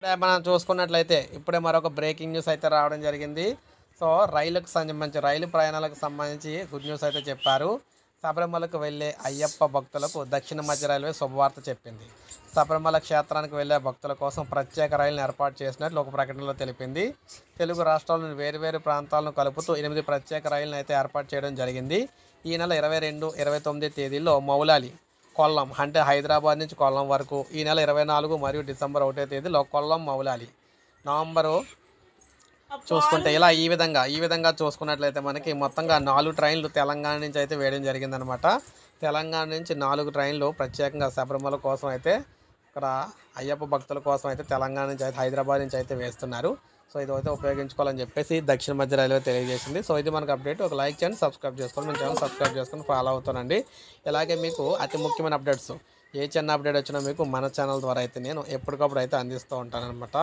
ఇప్పుడే మనం చూసుకున్నట్లయితే ఇప్పుడే మరొక బ్రేకింగ్ న్యూస్ అయితే రావడం జరిగింది. సో రైలుకు సంబంధించి రైలు ప్రయాణాలకు సంబంధించి గుడ్ న్యూస్ అయితే చెప్పారు. శబరిమలకు వెళ్ళే అయ్యప్ప భక్తులకు దక్షిణ మధ్య రైల్వే శుభవార్త చెప్పింది. శబరిమల క్షేత్రానికి వెళ్ళే భక్తుల కోసం ప్రత్యేక రైలును ఏర్పాటు చేసినట్లు ఒక ప్రకటనలో తెలిపింది. తెలుగు రాష్ట్రాలను వేరువేరు ప్రాంతాలను కలుపుతూ 8 ప్రత్యేక రైళ్లను అయితే ఏర్పాటు చేయడం జరిగింది. ఈ నెల 22, 29 తేదీల్లో మౌలాలి కొల్లం అంటే హైదరాబాద్ నుంచి కొల్లం వరకు, ఈ నెల 24 మరియు డిసెంబర్ 1వ తేదీలో కొల్లం మౌలాలి, నవంబరు చూసుకుంటే ఇలా ఈ విధంగా చూసుకున్నట్లయితే మనకి మొత్తంగా 4 ట్రైన్లు తెలంగాణ నుంచి అయితే వేయడం జరిగిందనమాట. తెలంగాణ నుంచి 4 ట్రైన్లు ప్రత్యేకంగా శబరిమల కోసం అయితే ఇక్కడ అయ్యప్ప భక్తుల కోసం అయితే తెలంగాణ నుంచి అయితే హైదరాబాద్ నుంచి అయితే వేస్తున్నారు. సో ఇదైతే ఉపయోగించుకోవాలని చెప్పేసి దక్షిణ మధ్య రైల్వే తెలియజేసింది. సో ఇది మనకు అప్డేట్. ఒక లైక్ చేయండి, సబ్స్క్రైబ్ చేసుకోండి, మన ఛానల్ సబ్స్క్రైబ్ చేసుకొని ఫాలో అవుతానండి. ఇలాగే మీకు అతి ముఖ్యమైన అప్డేట్స్ ఏ చిన్న అప్డేట్ వచ్చినా మీకు మన ఛానల్ ద్వారా అయితే నేను ఎప్పటికప్పుడు అయితే అందిస్తూ ఉంటానన్నమాట.